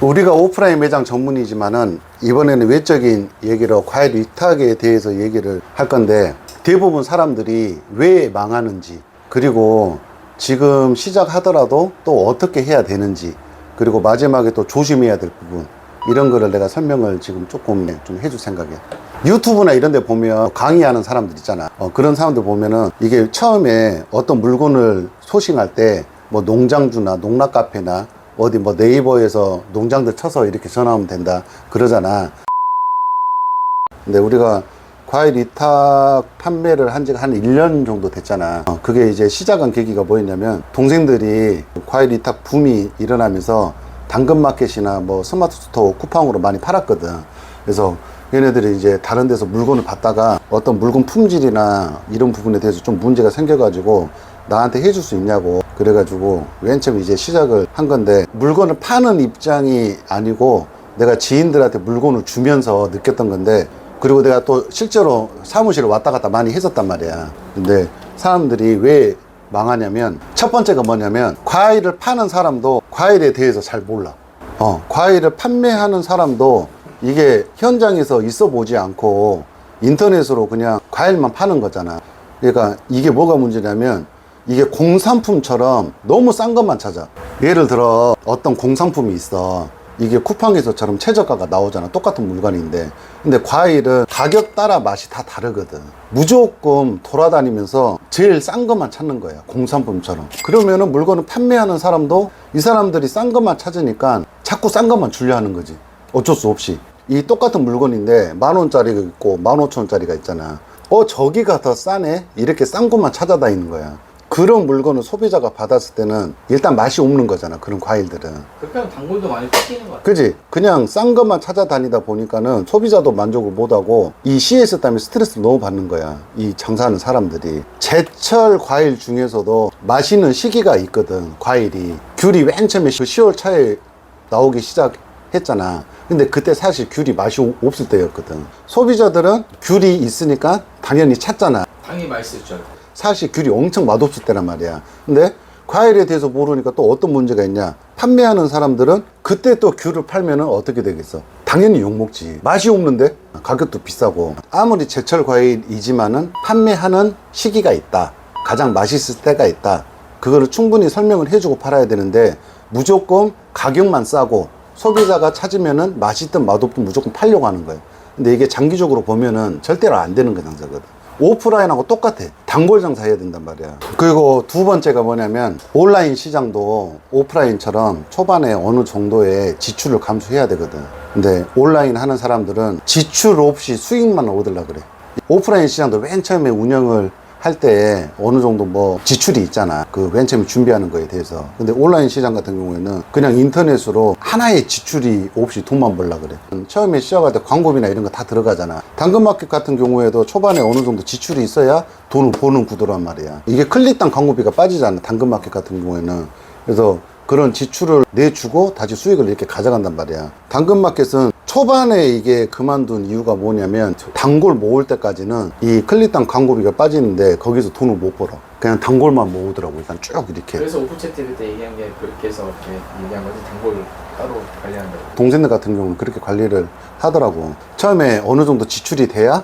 우리가 오프라인 매장 전문이지만은 이번에는 외적인 얘기로 과일 위탁에 대해서 얘기를 할 건데, 대부분 사람들이 왜 망하는지, 그리고 지금 시작하더라도 또 어떻게 해야 되는지, 그리고 마지막에 또 조심해야 될 부분, 이런 거를 내가 설명을 지금 조금 좀 해줄 생각이야. 유튜브나 이런 데 보면 강의하는 사람들 있잖아. 그런 사람들 보면은 이게 처음에 어떤 물건을 소싱할 때 뭐 농장주나 농락카페나 어디 뭐 네이버에서 농장들 쳐서 이렇게 전화하면 된다 그러잖아. 근데 우리가 과일 위탁 판매를 한 지가 한 1년 정도 됐잖아. 그게 이제 시작한 계기가 뭐였냐면, 동생들이 과일 위탁 붐이 일어나면서 당근마켓이나 뭐 스마트 스토어 쿠팡으로 많이 팔았거든. 그래서 얘네들이 이제 다른 데서 물건을 받다가 어떤 물건 품질이나 이런 부분에 대해서 좀 문제가 생겨가지고 나한테 해줄 수 있냐고 그래가지고 맨 처음 이제 시작을 한 건데, 물건을 파는 입장이 아니고 내가 지인들한테 물건을 주면서 느꼈던 건데, 그리고 내가 또 실제로 사무실에 왔다 갔다 많이 했었단 말이야. 근데 사람들이 왜 망하냐면, 첫 번째가 뭐냐면, 과일을 파는 사람도 과일에 대해서 잘 몰라. 과일을 판매하는 사람도 이게 현장에서 있어 보지 않고 인터넷으로 그냥 과일만 파는 거잖아. 그러니까 이게 뭐가 문제냐면, 이게 공산품처럼 너무 싼 것만 찾아. 예를 들어 어떤 공산품이 있어. 이게 쿠팡에서처럼 최저가가 나오잖아. 똑같은 물건인데. 근데 과일은 가격 따라 맛이 다 다르거든. 무조건 돌아다니면서 제일 싼 것만 찾는 거야, 공산품처럼. 그러면은 물건을 판매하는 사람도 이 사람들이 싼 것만 찾으니까 자꾸 싼 것만 주려 하는 거지. 어쩔 수 없이. 이 똑같은 물건인데 10,000원짜리가 있고 15,000원짜리가 있잖아. 저기가 더 싸네? 이렇게 싼 것만 찾아다니는 거야. 그런 물건을 소비자가 받았을 때는 일단 맛이 없는 거잖아, 그런 과일들은. 그렇게 하면 단골도 많이 뺏기는 것 같아. 그지? 그냥 싼 것만 찾아다니다 보니까는 소비자도 만족을 못하고 이 CS 때문에 스트레스를 너무 받는 거야, 이 장사하는 사람들이. 제철 과일 중에서도 맛있는 시기가 있거든, 과일이. 귤이 맨 처음에 그 10월 차에 나오기 시작했잖아. 근데 그때 사실 귤이 맛이 없을 때였거든. 소비자들은 귤이 있으니까 당연히 찾잖아. 당연히 맛있을 줄 알고. 사실 귤이 엄청 맛없을 때란 말이야. 근데 과일에 대해서 모르니까 또 어떤 문제가 있냐, 판매하는 사람들은 그때 또 귤을 팔면은 어떻게 되겠어? 당연히 욕먹지. 맛이 없는데 가격도 비싸고. 아무리 제철 과일이지만은 판매하는 시기가 있다, 가장 맛있을 때가 있다, 그거를 충분히 설명을 해주고 팔아야 되는데, 무조건 가격만 싸고 소비자가 찾으면은 맛있든 맛없든 무조건 팔려고 하는 거예요. 근데 이게 장기적으로 보면은 절대로 안 되는 그 장사거든. 오프라인하고 똑같아. 단골 장사 해야 된단 말이야. 그리고 두 번째가 뭐냐면, 온라인 시장도 오프라인처럼 초반에 어느 정도의 지출을 감수해야 되거든. 근데 온라인 하는 사람들은 지출 없이 수익만 얻으려고 그래. 오프라인 시장도 맨 처음에 운영을 할 때 어느 정도 뭐 지출이 있잖아, 그 맨 처음에 준비하는 거에 대해서. 근데 온라인 시장 같은 경우에는 그냥 인터넷으로 하나의 지출이 없이 돈만 벌려고 그래. 처음에 시작할 때 광고비나 이런 거 다 들어가잖아. 당근마켓 같은 경우에도 초반에 어느 정도 지출이 있어야 돈을 버는 구도란 말이야. 이게 클릭당 광고비가 빠지잖아, 당근마켓 같은 경우에는. 그래서 그런 지출을 내주고 다시 수익을 이렇게 가져간단 말이야. 당근마켓은 초반에 이게 그만둔 이유가 뭐냐면, 단골 모을 때까지는 이 클릭당 광고비가 빠지는데 거기서 돈을 못 벌어. 그냥 단골만 모으더라고, 일단 쭉 이렇게. 그래서 오프채트 그때 얘기한 게 그렇게 해서 이렇게 얘기한 거지, 단골 따로 관리한다고. 동생들 같은 경우는 그렇게 관리를 하더라고. 처음에 어느 정도 지출이 돼야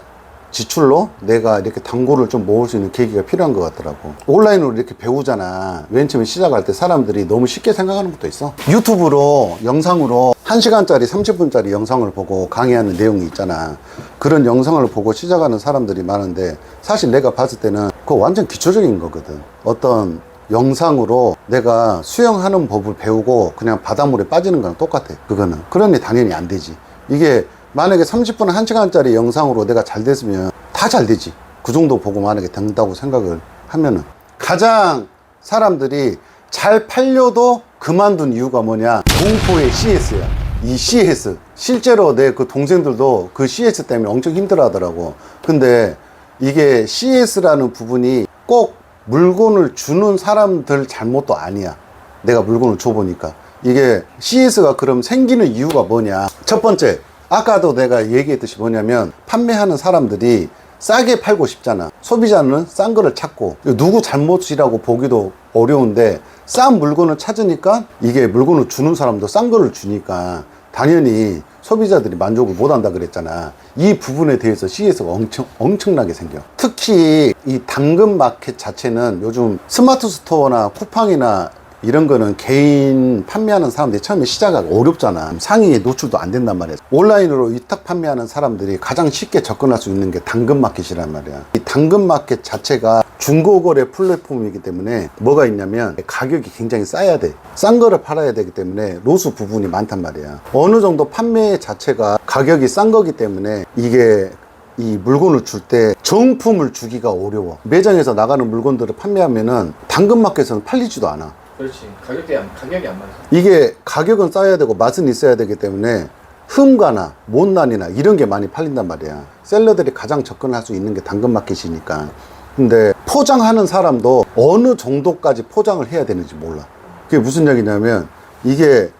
지출로 내가 이렇게 단골을 좀 모을 수 있는 계기가 필요한 것 같더라고. 온라인으로 이렇게 배우잖아. 맨 처음에 시작할 때 사람들이 너무 쉽게 생각하는 것도 있어. 유튜브로 영상으로 1시간짜리 30분짜리 영상을 보고 강의하는 내용이 있잖아. 그런 영상을 보고 시작하는 사람들이 많은데, 사실 내가 봤을 때는 그거 완전 기초적인 거거든. 어떤 영상으로 내가 수영하는 법을 배우고 그냥 바닷물에 빠지는 거랑 똑같아, 그거는. 그러니 당연히 안 되지. 이게 만약에 30분 1시간짜리 영상으로 내가 잘 됐으면 다 잘 되지. 그 정도 보고 만약에 된다고 생각을 하면은. 가장 사람들이 잘 팔려도 그만둔 이유가 뭐냐, 공포의 CS야. 이 CS, 실제로 내 그 동생들도 그 CS 때문에 엄청 힘들어 하더라고. 근데 이게 CS라는 부분이 꼭 물건을 주는 사람들 잘못도 아니야. 내가 물건을 줘보니까. 이게 CS가 그럼 생기는 이유가 뭐냐, 첫 번째, 아까도 내가 얘기했듯이 뭐냐면, 판매하는 사람들이 싸게 팔고 싶잖아. 소비자는 싼 거를 찾고, 누구 잘못이라고 보기도 어려운데 싼 물건을 찾으니까 이게 물건을 주는 사람도 싼 거를 주니까 당연히 소비자들이 만족을 못 한다 그랬잖아. 이 부분에 대해서 CS가 엄청나게 생겨. 특히 이 당근 마켓 자체는 요즘 스마트 스토어나 쿠팡이나 이런 거는 개인 판매하는 사람들이 처음에 시작하기 어렵잖아. 상위에 노출도 안 된단 말이야. 온라인으로 위탁 판매하는 사람들이 가장 쉽게 접근할 수 있는 게 당근마켓이란 말이야. 이 당근마켓 자체가 중고거래 플랫폼이기 때문에 뭐가 있냐면 가격이 굉장히 싸야 돼. 싼 거를 팔아야 되기 때문에 로스 부분이 많단 말이야. 어느 정도 판매 자체가 가격이 싼 거기 때문에 이게 이 물건을 줄 때 정품을 주기가 어려워. 매장에서 나가는 물건들을 판매하면은 당근마켓에서는 팔리지도 않아. 그렇지. 가격이 안 맞아. 이게 가격은 싸야 되고 맛은 있어야 되기 때문에 흠가나 못난이나 이런 게 많이 팔린단 말이야. 셀러들이 가장 접근할 수 있는 게 당근마켓이니까. 근데 포장하는 사람도 어느 정도까지 포장을 해야 되는지 몰라. 그게 무슨 얘기냐면 이게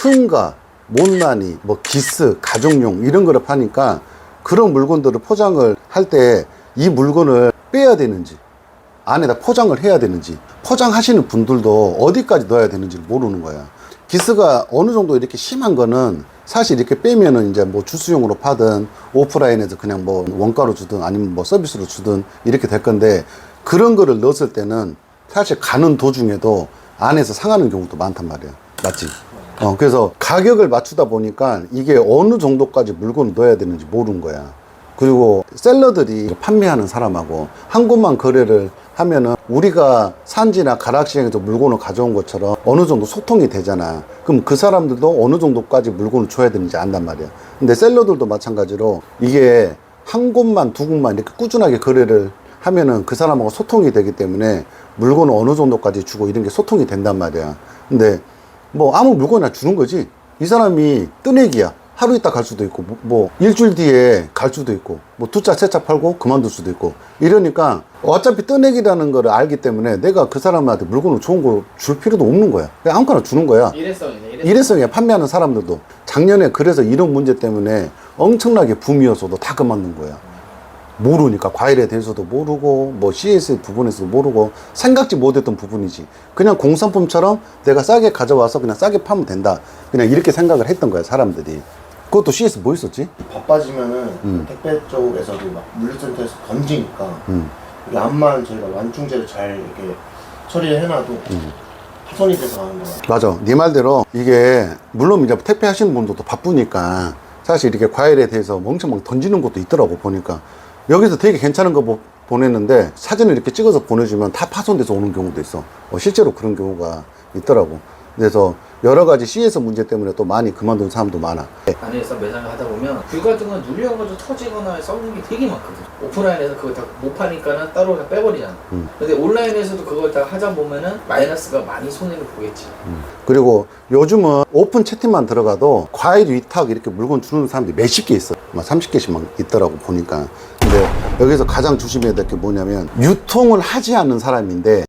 흠가, 못난이, 뭐 기스, 가정용 이런 거를 파니까 그런 물건들을 포장을 할 때 이 물건을 빼야 되는지 안에다 포장을 해야 되는지 포장하시는 분들도 어디까지 넣어야 되는지 모르는 거야. 기스가 어느 정도 이렇게 심한 거는 사실 이렇게 빼면은 이제 뭐 주스용으로 파든 오프라인에서 그냥 뭐 원가로 주든 아니면 뭐 서비스로 주든 이렇게 될 건데 그런 거를 넣었을 때는 사실 가는 도중에도 안에서 상하는 경우도 많단 말이야. 맞지? 그래서 가격을 맞추다 보니까 이게 어느 정도까지 물건을 넣어야 되는지 모르는 거야. 그리고 셀러들이 판매하는 사람하고 한 곳만 거래를 하면은 우리가 산지나 가락시장에서 물건을 가져온 것처럼 어느 정도 소통이 되잖아. 그럼 그 사람들도 어느 정도까지 물건을 줘야 되는지 안단 말이야. 근데 셀러들도 마찬가지로 이게 한 곳만 두 곳만 이렇게 꾸준하게 거래를 하면은 그 사람하고 소통이 되기 때문에 물건을 어느 정도까지 주고 이런 게 소통이 된단 말이야. 근데 뭐 아무 물건이나 주는 거지. 이 사람이 뜨내기야. 하루 있다 갈 수도 있고 뭐 일주일 뒤에 갈 수도 있고 뭐 두 차 세 차 팔고 그만둘 수도 있고 이러니까 어차피 뜨내기라는 걸 알기 때문에 내가 그 사람한테 물건을 좋은 거 줄 필요도 없는 거야. 그냥 아무거나 주는 거야. 일회성이네. 일회성이야. 판매하는 사람들도 작년에 그래서 이런 문제 때문에 엄청나게 붐이어서도 다 그만둔 거야. 모르니까 과일에 대해서도 모르고 뭐 CS 부분에서도 모르고 생각지 못했던 부분이지. 그냥 공산품처럼 내가 싸게 가져와서 그냥 싸게 파면 된다. 그냥 이렇게 생각을 했던 거야 사람들이. 그것도 CS 뭐 있었지? 바빠지면은 택배 쪽에서도 막 물류센터에서 던지니까 이게 암만 저희가 완충제를 잘 이렇게 처리를 해놔도 파손이 돼서 하는 거야. 맞아. 네 말대로 이게 물론 이제 택배 하시는 분들도 바쁘니까 사실 이렇게 과일에 대해서 멍청 막 던지는 것도 있더라고 보니까. 여기서 되게 괜찮은 거 보냈는데 사진을 이렇게 찍어서 보내주면 다 파손돼서 오는 경우도 있어. 실제로 그런 경우가 있더라고. 그래서 여러 가지 CS 문제 때문에 또 많이 그만둔 사람도 많아. 안에서 매장을 하다 보면 귤 같은 건 눌려가지고 터지거나 썩는 게 되게 많거든. 오프라인에서 그거 다 못 파니까는 따로 다 빼버리잖아. 근데 온라인에서도 그걸 다 하다 보면은 마이너스가 많이 손해를 보겠지. 그리고 요즘은 오픈 채팅만 들어가도 과일 위탁 이렇게 물건 주는 사람들이 몇십 개 있어. 막 30개씩 막 있더라고 보니까. 근데 여기서 가장 조심해야 될 게 뭐냐면 유통을 하지 않는 사람인데